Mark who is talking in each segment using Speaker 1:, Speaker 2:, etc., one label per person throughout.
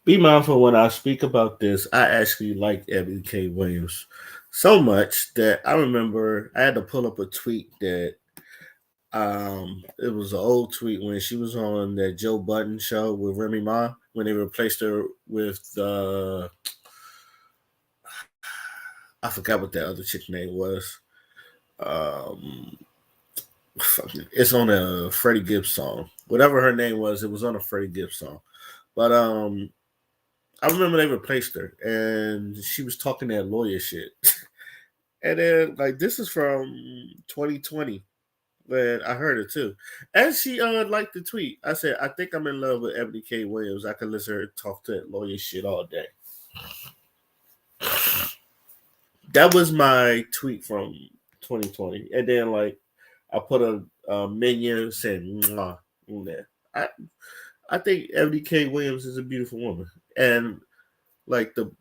Speaker 1: Be mindful when I speak about this. I actually like Ebony K Williams so much that I remember I had to pull up a tweet that it was an old tweet when she was on that Joe Budden show with Remy Ma when they replaced her with I forgot what that other chick name was. Um, it's on a Freddie Gibbs song. Whatever her name was, it was on a Freddie Gibbs song. But I remember they replaced her, and she was talking that lawyer shit. And then like this is from 2020 when I heard it too. And she liked the tweet. I said, I think I'm in love with Ebony K. Williams. I could listen to her talk to that lawyer shit all day. That was my tweet from 2020. And then like I put a minion saying mwah on there. I think Ebony K. Williams is a beautiful woman. And like the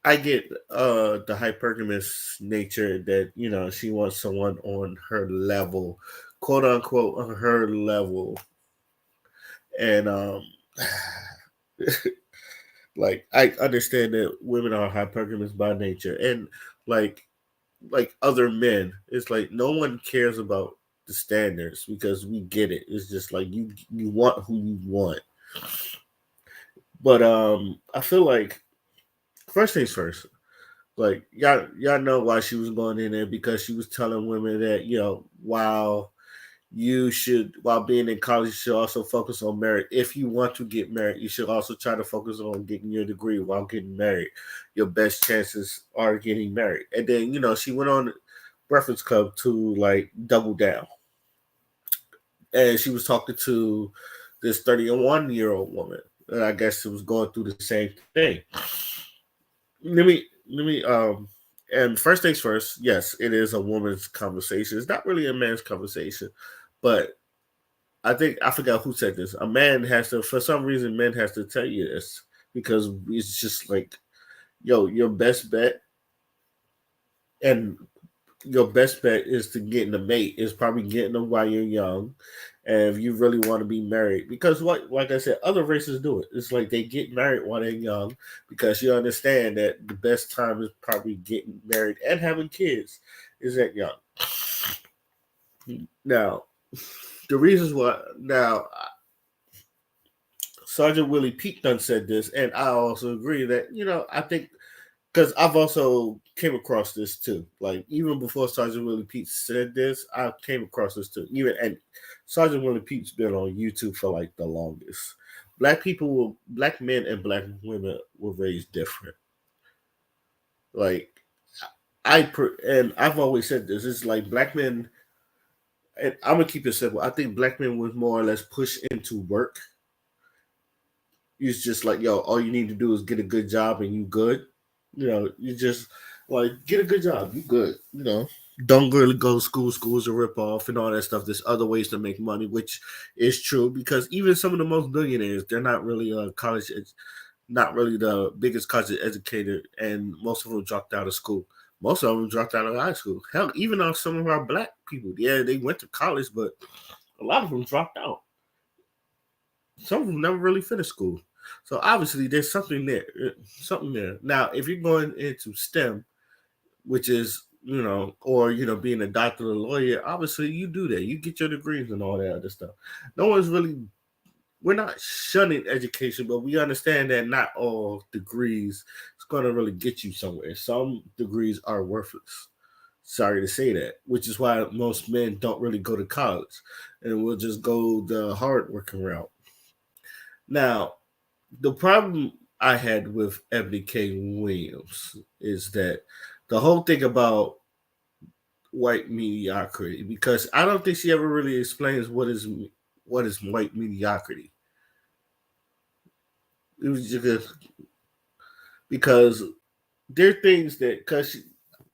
Speaker 1: I get the hypergamous nature that she wants someone on her level, quote unquote on her level, and like I understand that women are hypergamous by nature, and like other men, it's like no one cares about the standards because we get it. It's just like you want who you want, but I feel like first things first. Like y'all know why she was going in there because she was telling women that while being in college you should also focus on merit. If you want to get married, you should also try to focus on getting your degree while getting married. Your best chances are getting married. And then she went on Breakfast Club to like double down, and she was talking to this 31-year-old woman, and I guess it was going through the same thing. Let me and first things first, yes, it is a woman's conversation. It's not really a man's conversation, but I think I forgot who said this. A man has to, for some reason, men has to tell you this because it's just like, yo, your best bet and your best bet is to get in a mate is probably getting them while you're young, and if you really want to be married, because what, like I said, other races do it. It's like they get married while they're young because you understand that the best time is probably getting married and having kids is at young. Now, the reasons why now Sergeant Willie Pete done said this, and I also agree that I think because I've also came across this too. Like even before Sergeant Willie Pete said this, I came across this too. Even and Sergeant Willie Pete's been on YouTube for like the longest. Black men and black women were raised different. Like and I've always said this. It's like black men, and I'm gonna keep it simple. I think black men was more or less pushed into work. It's just like, yo, all you need to do is get a good job and you good. You just like get a good job, you good. Don't really go to school. School's a rip off and all that stuff. There's other ways to make money, which is true because even some of the most billionaires, they're not really college. It's not really the biggest college educated, and most of them dropped out of school. Most of them dropped out of high school. Hell, even some of our black people, yeah, they went to college, but a lot of them dropped out. Some of them never really finished school. So obviously there's something there. Something there. Now, if you're going into STEM, which is, or being a doctor or a lawyer, obviously you do that. You get your degrees and all that other stuff. No one's really we're not shunning education, but we understand that not all degrees is gonna really get you somewhere. Some degrees are worthless. Sorry to say that, which is why most men don't really go to college and will just go the hard working route. Now, the problem I had with Ebony K. Williams is that the whole thing about white mediocrity, because I don't think she ever really explains what is white mediocrity. It was just because there are things that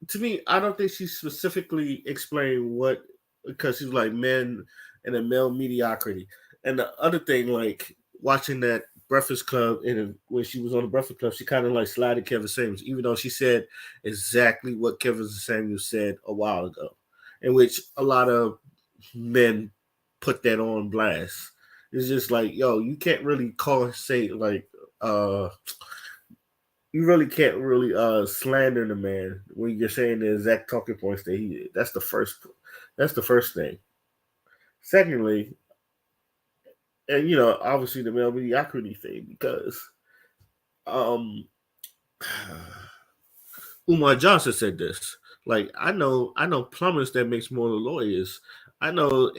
Speaker 1: to me I don't think she specifically explained what because she's like men and a male mediocrity. And the other thing, like watching that Breakfast Club, and when she was on the Breakfast Club, she kind of like slided Kevin Samuels, even though she said exactly what Kevin Samuels said a while ago, in which a lot of men put that on blast. It's just like, yo, you can't really say like uh you really can't really slander the man when you're saying the exact talking points that he did. That's the first thing. Secondly, and obviously the male mediocrity thing because um Umar Johnson said this. Like I know plumbers that makes more than lawyers. I know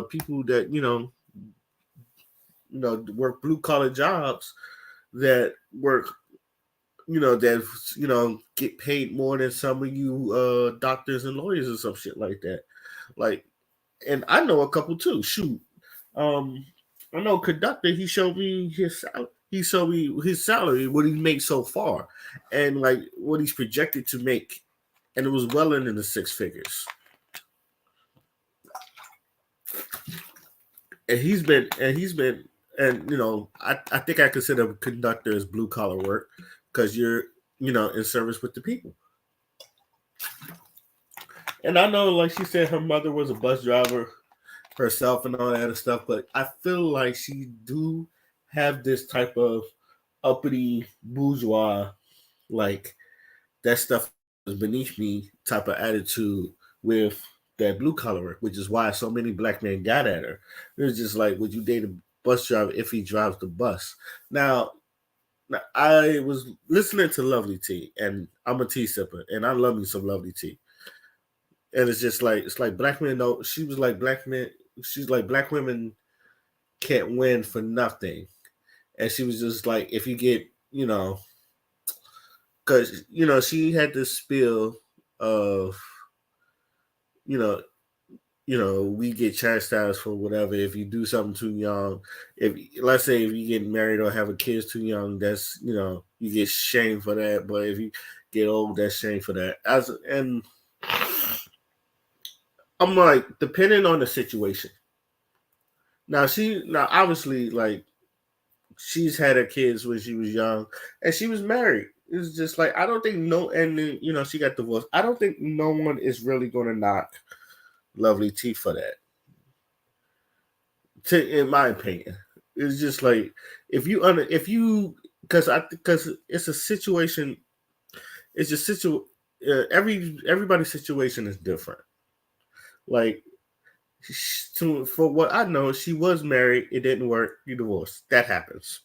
Speaker 1: people that work blue collar jobs that work that get paid more than some of you doctors and lawyers or some shit like that. Like, and I know a couple too. Shoot, um, I know a conductor. He showed me his salary, what he makes so far, and like what he's projected to make, and it was well into the six figures. And I think I consider conductor as blue collar work because you're in service with the people. And I know, like she said, her mother was a bus driver herself and all that other stuff, but I feel like she do have this type of uppity bourgeois, like that stuff is beneath me type of attitude with that blue collar work, which is why so many black men got at her. It was just like, would you date a bus driver if he drives the bus? Now I was listening to Lovely Tea, and I'm a tea sipper, and I love me some Lovely Tea. And it's like black men know. She was like black men. She's like black women can't win for nothing, and she was just like, if you get because she had this spill of you know we get chastised for whatever if you do something too young. If let's say if you get married or have a kids too young, that's you get shamed for that. But if you get old, that's shame for that. And I'm like, depending on the situation. Now obviously like she's had her kids when she was young, and she was married. It's just like I don't think no, and then, she got divorced. I don't think no one is really going to knock Lovely T for that. In my opinion, it's just like if you because it's a situation. It's a everybody's situation is different. Like for what I know, she was married. It didn't work. You divorced. That happens.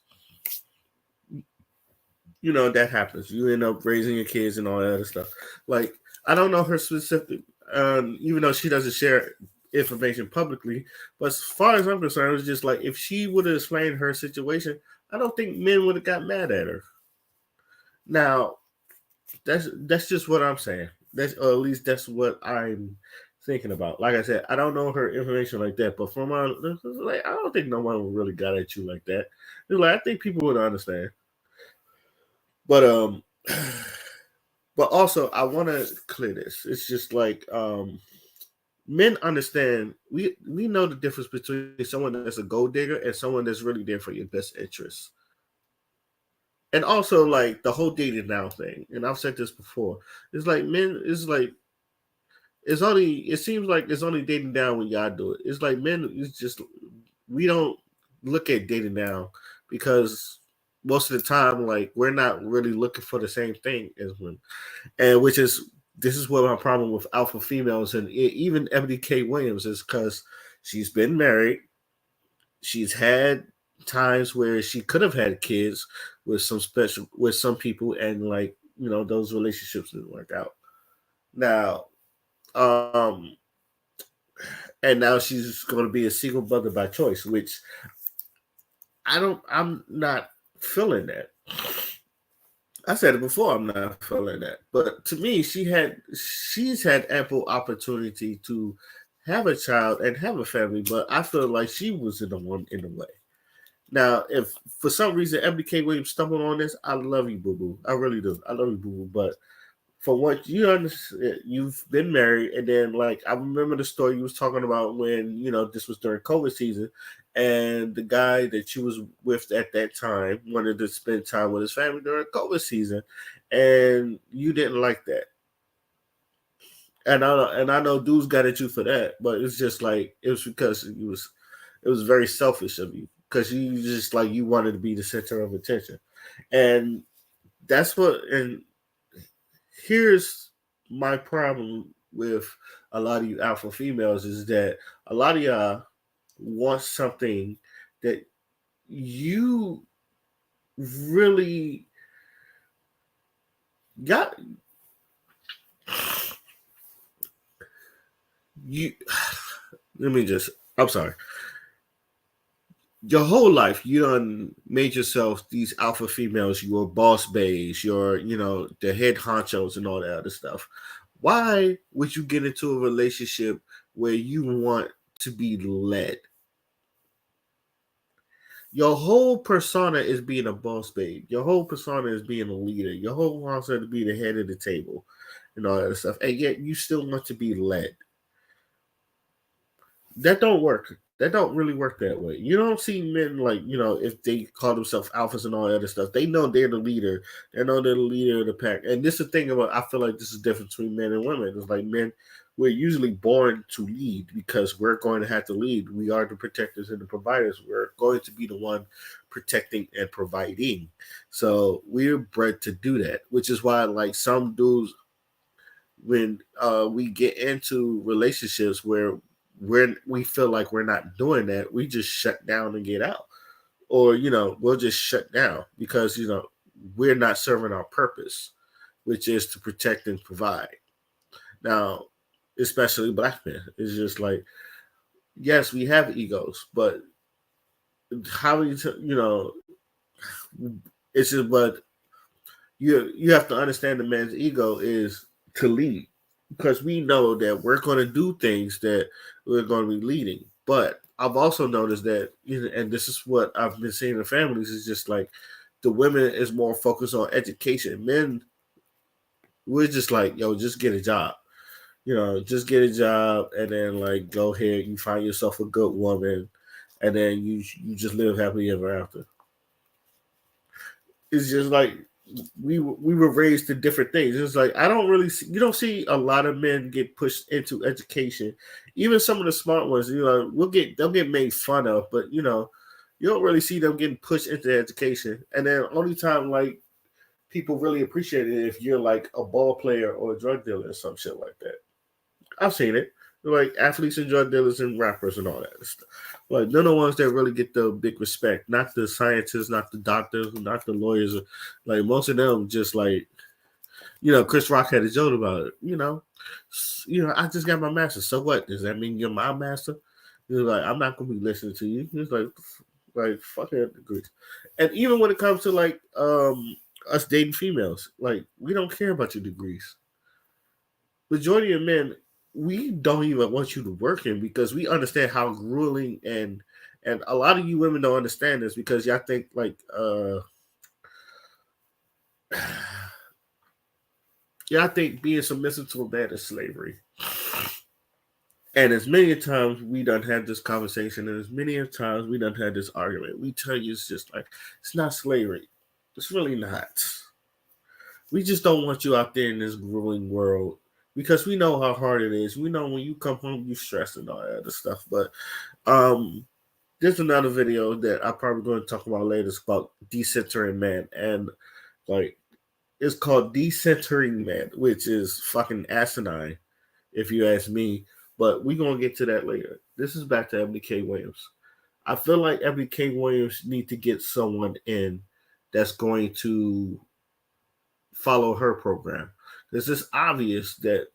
Speaker 1: That happens. You end up raising your kids and all that other stuff. Like I don't know her specific, even though she doesn't share information publicly. But as far as I'm concerned, it's just like if she would have explained her situation, I don't think men would have got mad at her. Now, that's just what I'm saying. Or at least that's what I'm thinking about. Like I said, I don't know her information like that, but from my like, I don't think no one really got at you like that. It's like I think people would understand. But but also I want to clear this. It's just like men understand. We know the difference between someone that's a gold digger and someone that's really there for your best interests. And also like the whole dating now thing. And I've said this before. It's like men. It's like it's only. It seems like it's only dating down when y'all do it. It's like men. It's just we don't look at dating now because most of the time, like we're not really looking for the same thing as women, and which is this is what my problem with alpha females and even Eboni K Williams is because she's been married, she's had times where she could have had kids with some people, and like those relationships didn't work out. Now, um, and now she's going to be a single mother by choice, which I'm not feeling that. I said it before. I'm not feeling that, but to me, she's had ample opportunity to have a child and have a family. But I feel like she was in the one in the way. Now, if for some reason Ebony K. Williams stumbled on this, I love you, boo boo. I really do. I love you, boo boo. But for what you understand, you've been married, and then like I remember the story you was talking about when this was during COVID season, and the guy that you was with at that time wanted to spend time with his family during COVID season, and you didn't like that. And I know dudes got at you for that, but it's just like it was because you was It was very selfish of you because you just like you wanted to be the center of attention, and that's what. And here's my problem with a lot of you alpha females is that a lot of y'all want something that you really got you let me just I'm sorry. Your whole life you done made yourself these alpha females, your boss bays, your the head honchos and all that other stuff. Why would you get into a relationship where you want to be led? Your whole persona is being a boss babe. Your whole persona is being a leader. Your whole persona is being the head of the table and all that stuff. And yet you still want to be led. That don't work. That don't really work that way. You don't see men like, if they call themselves alphas and all that other stuff, they know they're the leader. They know they're the leader of the pack. And this is the thing about I feel like this is different between men and women. It's like men, we're usually born to lead because we're going to have to lead. We are the protectors and the providers. We're going to be the one protecting and providing. So we're bred to do that, which is why like some dudes when we get into relationships where we feel like we're not doing that, we just shut down and get out, or we'll just shut down because we're not serving our purpose, which is to protect and provide. Now, especially black men, it's just like yes, we have egos, but how many it's just but you have to understand the man's ego is to lead because we know that we're going to do things that we're going to be leading. But I've also noticed that, and this is what I've been seeing in families, is just like the women is more focused on education. Men, we're just like, yo, just get a job. Just get a job and then like go ahead, you find yourself a good woman, and then you just live happily ever after. It's just like we were raised to different things. It's like I don't really see, you don't see a lot of men get pushed into education. Even some of the smart ones, they'll get made fun of, but you don't really see them getting pushed into education. And then only time like people really appreciate it if you're like a ball player or a drug dealer or some shit like that. I've seen it. Like athletes and drug dealers and rappers and all that stuff. Like they're the ones that really get the big respect. Not the scientists, not the doctors, not the lawyers. Like most of them just like, Chris Rock had a joke about it. I just got my master. So what? Does that mean you're my master? He's like, I'm not gonna be listening to you. He's like fuck that degrees. And even when it comes to like us dating females, like we don't care about your degrees. Majority of men, we don't even want you to work in because we understand how grueling and a lot of you women don't understand this because y'all think like y'all think being submissive to a man is slavery. And as many times we done had this conversation, and as many times we done had this argument, we tell you it's just like it's not slavery. It's really not. We just don't want you out there in this grueling world because we know how hard it is. We know when you come home, you stress and all that other stuff. But there's another video that I'm probably going to talk about later. It's about decentering man, and like it's called decentering man, which is fucking asinine, if you ask me. But we're gonna get to that later. This is back to Eboni K Williams. I feel like Eboni K Williams need to get someone in that's going to follow her program. It's just obvious that,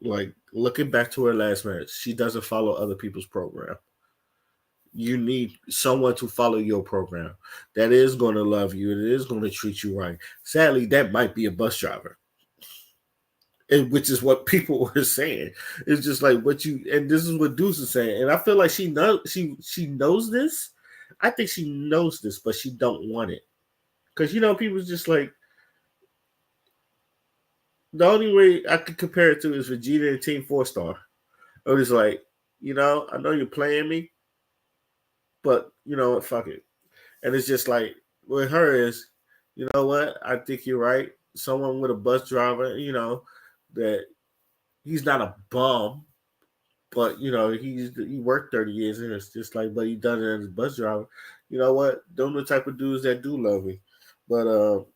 Speaker 1: like, looking back to her last marriage, she doesn't follow other people's program. You need someone to follow your program that is going to love you and is going to treat you right. Sadly, that might be a bus driver, and which is what people were saying. It's just like what you and this is what Deuce is saying, and I feel like she knows this. I think she knows this, but she don't want it because people's just like the only way I could compare it to is Vegeta and Team Four Star. I was like, I know you're playing me, but you know what, fuck it. And it's just like with her is, you know what, I think you're right. Someone with a bus driver, that he's not a bum, But he worked 30 years, and it's just like, but he done it as a bus driver. You know what? Them the type of dudes that do love me. But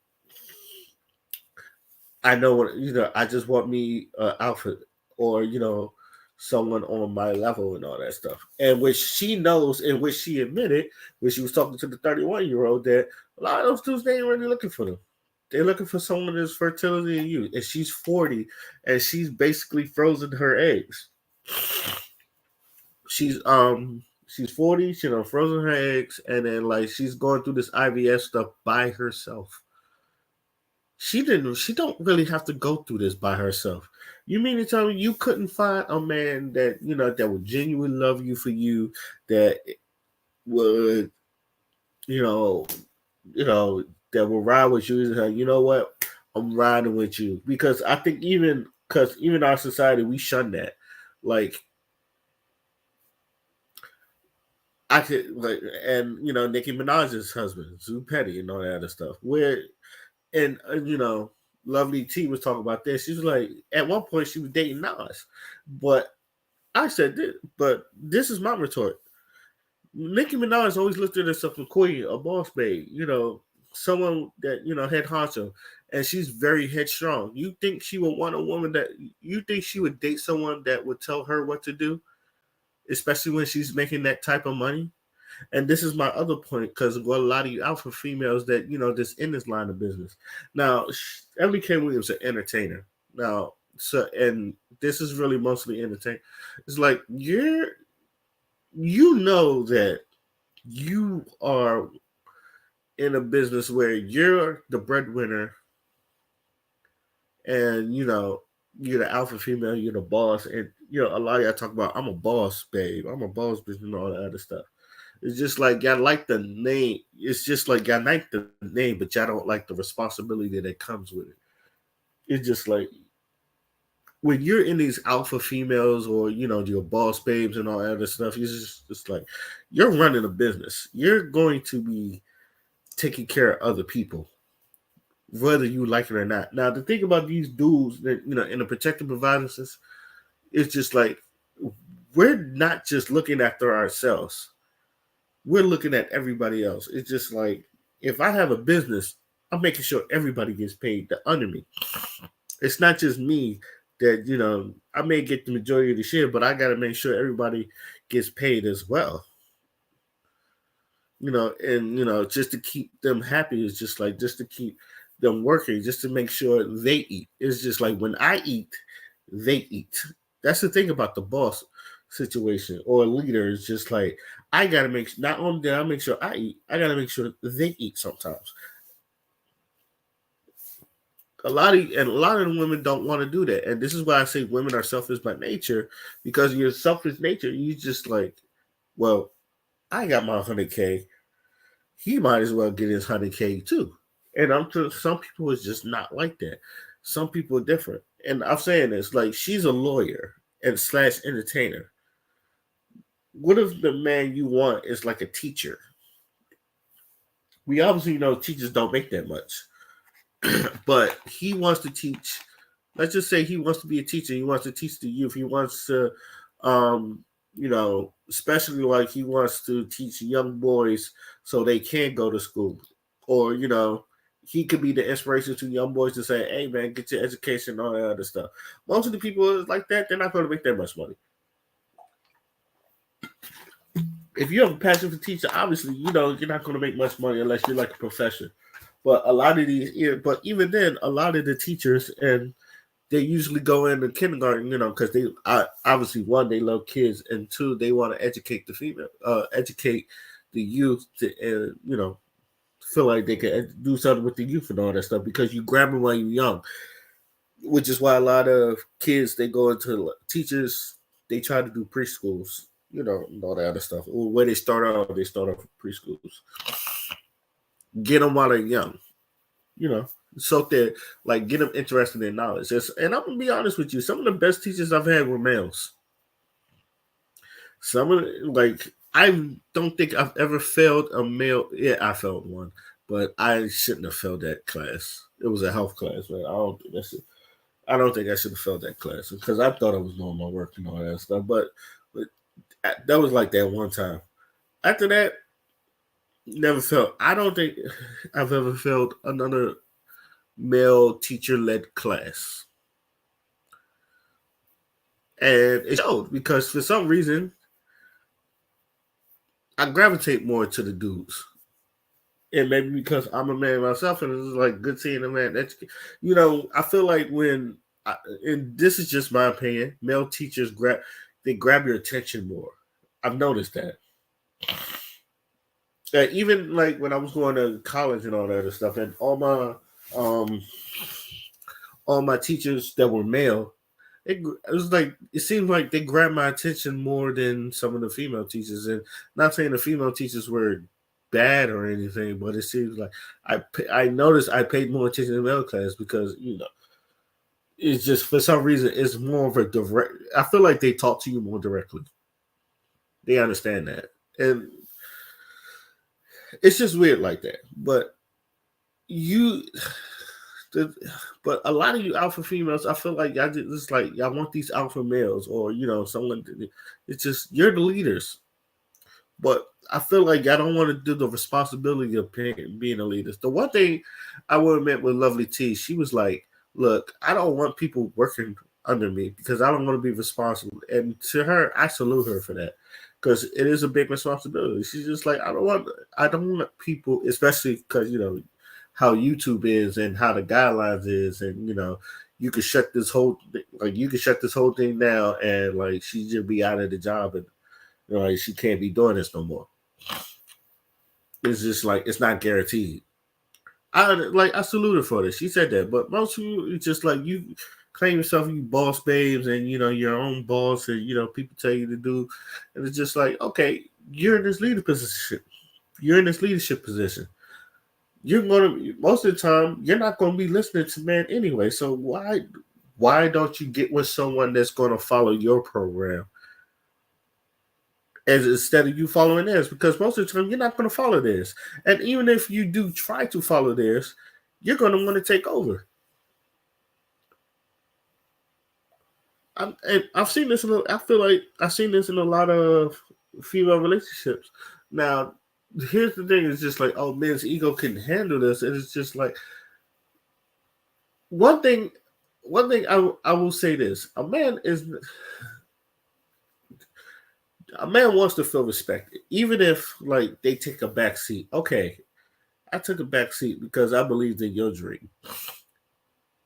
Speaker 1: I know what I just want me outfit, or someone on my level and all that stuff. And which she knows, and which she admitted when she was talking to the 31-year-old, that a lot of those dudes, they ain't really looking for them. They're looking for someone that's fertility in youth. And she's 40, and she's basically frozen her eggs. She's 40. She done frozen her eggs, and then like she's going through this IVF stuff by herself. She don't really have to go through this by herself. You mean to tell me you couldn't find a man that would genuinely love you for you, that would you know that will ride with you, and say, you know what, I'm riding with you? Because I think even our society, we shun that. Like, I could like, and Nicki Minaj's husband, Zoo Petty, and all that other stuff. Where and Lovely T was talking about this. She was like, at one point she was dating Nas, but I said, but this is my retort. Nicki Minaj always looked at herself as a queen, a boss babe, someone that head honcho, and she's very headstrong. You think she would want a woman that? You think she would date someone that would tell her what to do, especially when she's making that type of money? And this is my other point, because a lot of you alpha females that just in this line of business. Now, Eboni K Williams is an entertainer. Now, and this is really mostly entertainment. It's like that you are in a business where you're the breadwinner, and you're the alpha female, you're the boss, and a lot of y'all talk about, I'm a boss, babe, I'm a boss bitch, and all that other stuff. It's just like y'all like the name. It's just like y'all like the name, but y'all don't like the responsibility that comes with it. It's just like when you're in these alpha females, or your boss babes and all that other stuff. It's like you're running a business. You're going to be taking care of other people, whether you like it or not. Now, the thing about these dudes that in the protective providers, it's just like we're not just looking after ourselves. We're looking at everybody else. It's just like, if I have a business, I'm making sure everybody gets paid under me. It's not just me that, I may get the majority of the share, but I got to make sure everybody gets paid as well. And just to keep them happy, is just like, just to keep them working, just to make sure they eat. It's just like, when I eat, they eat. That's the thing about the boss situation or leader. Is just like, I gotta make, not only that I make sure I eat, I gotta make sure they eat sometimes. A lot of the women don't want to do that, and this is why I say women are selfish by nature, because your selfish nature, you just like, well, I got my 100K, he might as well get his 100K too. And some people is just not like that. Some people are different, and I'm saying this like, she's a lawyer and slash entertainer. What if the man you want is like a teacher? We obviously know teachers don't make that much. But he wants to teach. Let's just say he wants to be a teacher. He wants to teach the youth. He wants to, especially like he wants to teach young boys so they can go to school. Or, he could be the inspiration to young boys to say, hey, man, get your education and all that other stuff. Most of the people like that, they're not going to make that much money. If you have a passion for teaching, obviously, you're not going to make much money unless you're like a profession. But a lot of but even then, a lot of the teachers, and they usually go into kindergarten, because they obviously, one, they love kids, and two, they want to educate educate the youth to, feel like they can do something with the youth and all that stuff, because you grab them while you're young, which is why a lot of kids, they go into teachers, they try to do preschools, and all that other stuff. Where they start off with preschools. Get them while they're young, so that like get them interested in knowledge. And I'm gonna be honest with you, some of the best teachers I've had were males. Some of like, I don't think I've ever failed a male. Yeah, I failed one, but I shouldn't have failed that class. It was a health class, man. I don't think that's it. I don't think I should have failed that class because I thought I was doing my work and all that stuff. But that was like that one time. After that, never felt. I don't think I've ever failed another male teacher led class, and it showed because for some reason I gravitate more to the dudes. And maybe because I'm a man myself, and it's like good seeing a man. That's, I feel like and this is just my opinion, male teachers grab your attention more. I've noticed that. Even like when I was going to college and all that other stuff, and um all my teachers that were male, it was like it seemed like they grabbed my attention more than some of the female teachers. And not saying the female teachers were bad or anything, but it seems like I noticed I paid more attention to male class because it's just for some reason it's more of a direct. I feel like they talk to you more directly. They understand that, and it's just weird like that. You, but a lot of you alpha females, I feel like y'all just like y'all want these alpha males or someone. It's just you're the leaders, but I feel like y'all don't want to do the responsibility of being a leader. The one thing I would have met with Lovely T, she was like, "Look, I don't want people working under me because I don't want to be responsible." And to her, I salute her for that because it is a big responsibility. She's just like, I don't want people, especially because how YouTube is and how the guidelines is, and you could shut this whole thing down, and like she just be out of the job, and like she can't be doing this no more. It's just like it's not guaranteed. I salute her for this. She said that, but most of you, it's just like you claim yourself you boss babes, and your own boss, and people tell you to do, and it's just like okay, you're in this leader position. You're in this leadership position. You're gonna most of the time you're not gonna be listening to man anyway. So why don't you get with someone that's gonna follow your program? As instead of you following theirs, because most of the time you're not going to follow theirs, and even if you do try to follow theirs, you're going to want to take over. I've seen this. I feel like I've seen this in a lot of female relationships. Now, here's the thing: it's just like, oh, men's ego can handle this, and it's just like one thing. One thing I will say this: a man wants to feel respected, even if like they take a back seat. Okay, I took a back seat because I believed in your dream.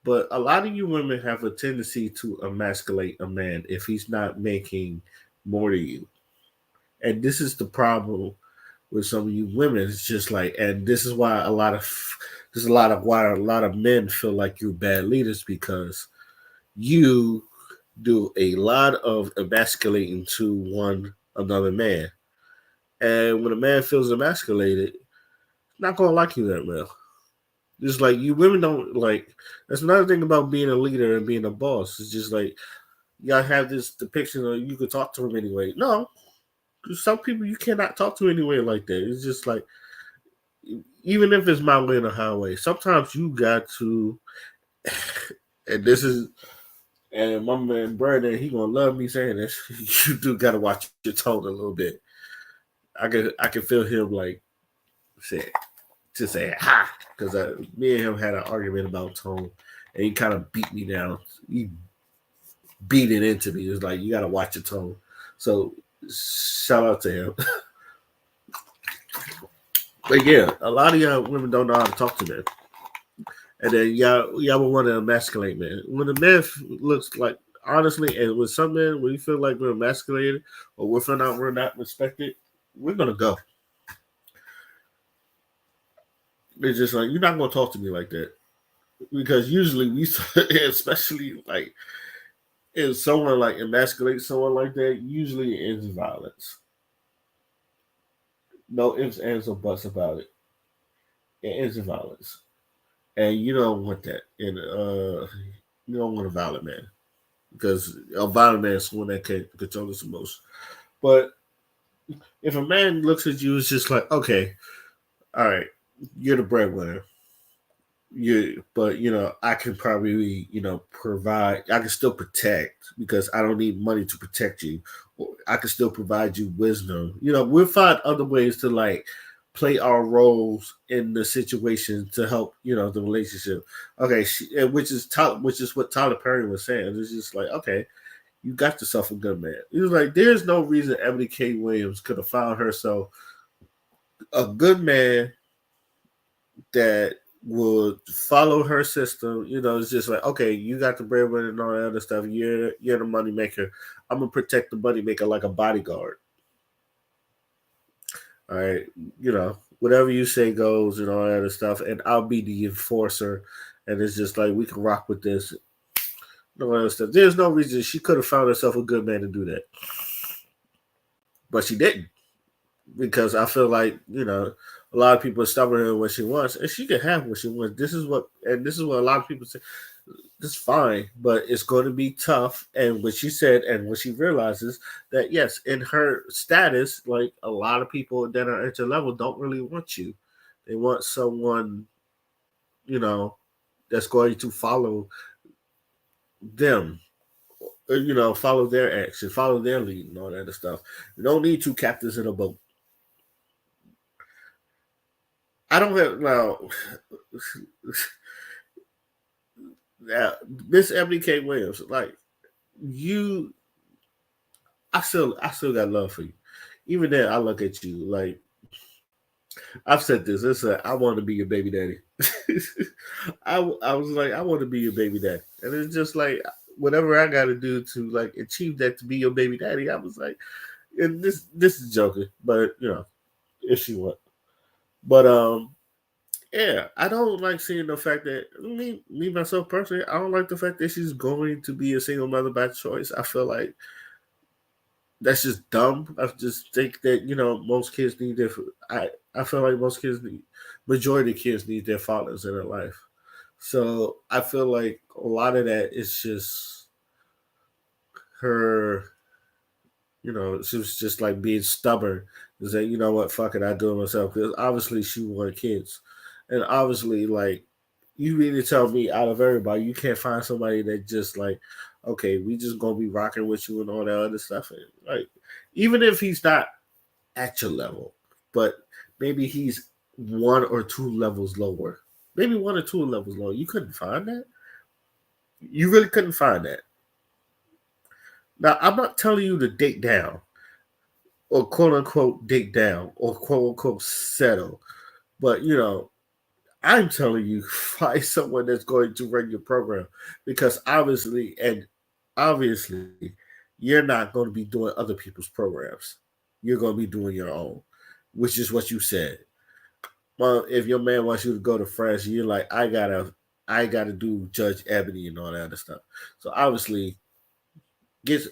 Speaker 1: But a lot of you women have a tendency to emasculate a man if he's not making more than you. And this is the problem with some of you women. It's just like, and this is why why a lot of men feel like you're bad leaders because you do a lot of emasculating to one another man. And when a man feels emasculated, not gonna like you that well. Just like you women don't like. That's another thing about being a leader and being a boss. It's just like y'all have this depiction of you could talk to him anyway. No, some people you cannot talk to anyway like that. It's just like even if it's my way or the highway, sometimes you got to. And this is and my man Brandon, he gonna love me saying this. You do gotta watch your tone a little bit. I can feel him like say to say ha because me and him had an argument about tone, and he kind of beat me down. He beat it into me. It's like you got to watch your tone. So shout out to him. But yeah, a lot of y'all women don't know how to talk to men, and then y'all will want to emasculate men. When a man looks like honestly, and with some men, when you feel like we're emasculated or we're not respected, we're gonna go. It's just like you're not gonna talk to me like that because usually we, especially like if someone like emasculates someone like that, usually it ends in violence. No ifs, ands, or buts about it. It ends in violence, and you don't want that. And you don't want a violent man because a violent man is one that can control his emotions. But if a man looks at you, it's just like, okay, all right, you're the breadwinner. but I can probably provide. I can still protect because I don't need money to protect you. I can still provide you wisdom. We'll find other ways to like play our roles in the situation to help the relationship. Okay, which is what Tyler Perry was saying. It's just like, okay, you got yourself a good man. He was like, there's no reason Ebony K Williams could have found herself a good man that would follow her system. It's just like, okay, you got the breadwinner and all that other stuff. You're the money maker. I'm gonna protect the money maker like a bodyguard. All right, whatever you say goes and all that other stuff, and I'll be the enforcer. And it's just like we can rock with this. No other stuff. There's no reason she could have found herself a good man to do that, but she didn't because I feel like a lot of people are stubborn in what she wants, and she can have what she wants. This is what a lot of people say. It's fine, but it's going to be tough. And what she said, and what she realizes that yes, in her status, like a lot of people that are at your level don't really want you. They want someone, you know, that's going to follow them, follow their action, follow their lead, and all that other stuff. You don't need two captains in a boat. I don't have now. Now, Miss Ebony K. Williams, like you, I still got love for you. Even then, I look at you like I've said this. I want to be your baby daddy. I was like, I want to be your baby daddy, and it's just like whatever I got to do to like achieve that to be your baby daddy. I was like, and this is joking, but if she want, but yeah, I don't like seeing the fact that me myself personally, I don't like the fact that she's going to be a single mother by choice. I feel like that's just dumb. I just think that most kids need their. I feel like most kids need majority of kids need their fathers in their life. So I feel like a lot of that is just her. She was just like being stubborn. Is that what? Fuck it, I do it myself. Because obviously she wanted kids, and obviously like you mean to tell me out of everybody you can't find somebody that just like okay we just gonna be rocking with you and all that other stuff. And, like even if he's not at your level, but maybe he's one or two levels lower. Maybe one or two levels lower. You couldn't find that. You really couldn't find that. Now I'm not telling you to date down or quote unquote date down or quote unquote settle, but I'm telling you, find someone that's going to run your program because obviously, you're not going to be doing other people's programs. You're going to be doing your own, which is what you said. Well, if your man wants you to go to France, you're like, I gotta do Judge Ebony and all that other stuff. So obviously,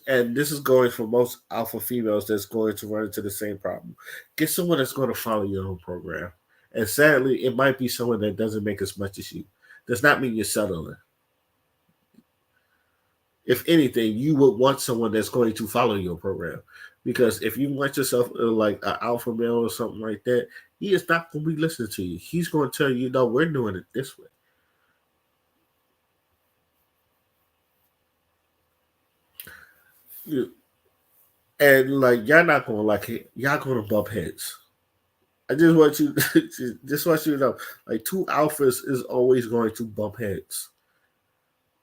Speaker 1: and this is going for most alpha females that's going to run into the same problem. Get someone that's going to follow your own program. And sadly, it might be someone that doesn't make as much as you. Does not mean you're settling. If anything, you would want someone that's going to follow your program. Because if you want yourself like an alpha male or something like that, he is not going to be listening to you. He's going to tell you, no, we're doing it this way. And like y'all not gonna like it. Y'all gonna bump heads. I just want you, just want you to know, like two alphas is always going to bump heads,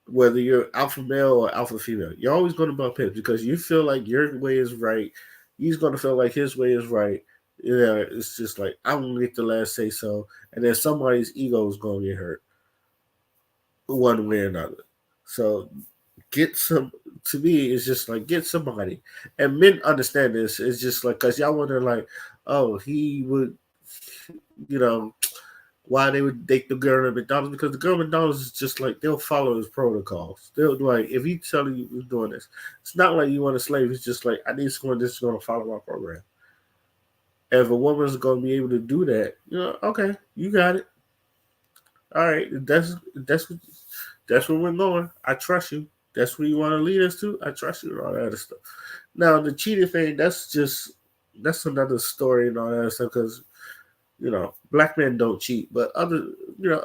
Speaker 1: whether you're alpha male or alpha female. You're always going to bump heads because you feel like your way is right. He's going to feel like his way is right. It's just like I'm gonna get the last say so, and then somebody's ego is going to get hurt one way or another. So get some. To me, it's just like get somebody, and men understand this. It's just like because y'all wonder like, oh, he would, you know, why they would date the girl at McDonald's because the girl at McDonald's is just like they'll follow his protocols. They'll like if he telling you he's doing this, it's not like you want a slave. It's just like I need someone that's going to follow my program. If a woman's going to be able to do that, okay, you got it. All right, that's where we're going. I trust you. That's where you want to lead us to. I trust you and all that other stuff. Now the cheating thing, that's another story and all that stuff because black men don't cheat, but other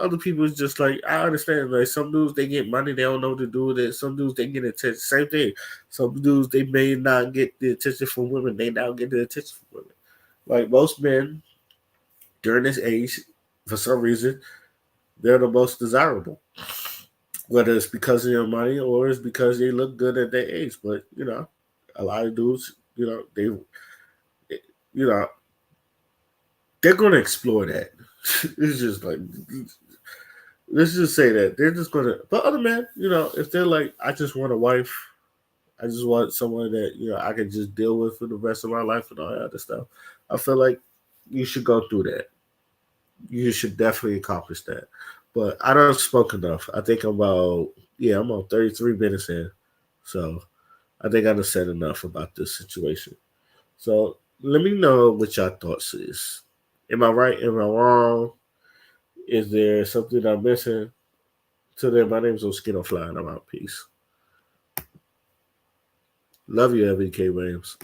Speaker 1: other people is just like I understand. Like some dudes, they get money, they don't know what to do with it. Some dudes, they get attention. Same thing. Some dudes, they may not get the attention from women. They now get the attention from women. Like most men during this age, for some reason, they're the most desirable. Whether it's because of your money or it's because they look good at their age. But a lot of dudes, you know, they're going to explore that. It's just like let's just say that they're just gonna. But other men, if they're like, I just want a wife, I just want someone that I can just deal with for the rest of my life and all that other stuff. I feel like you should go through that. You should definitely accomplish that. But I don't spoke enough. I think I'm on 33 minutes in, so I think I done said enough about this situation. So let me know what your thoughts is. Am I right? Am I wrong? Is there something I'm missing? So then, my name's Oskino Fly, and I'm out. Peace. Love you, Eboni K Williams.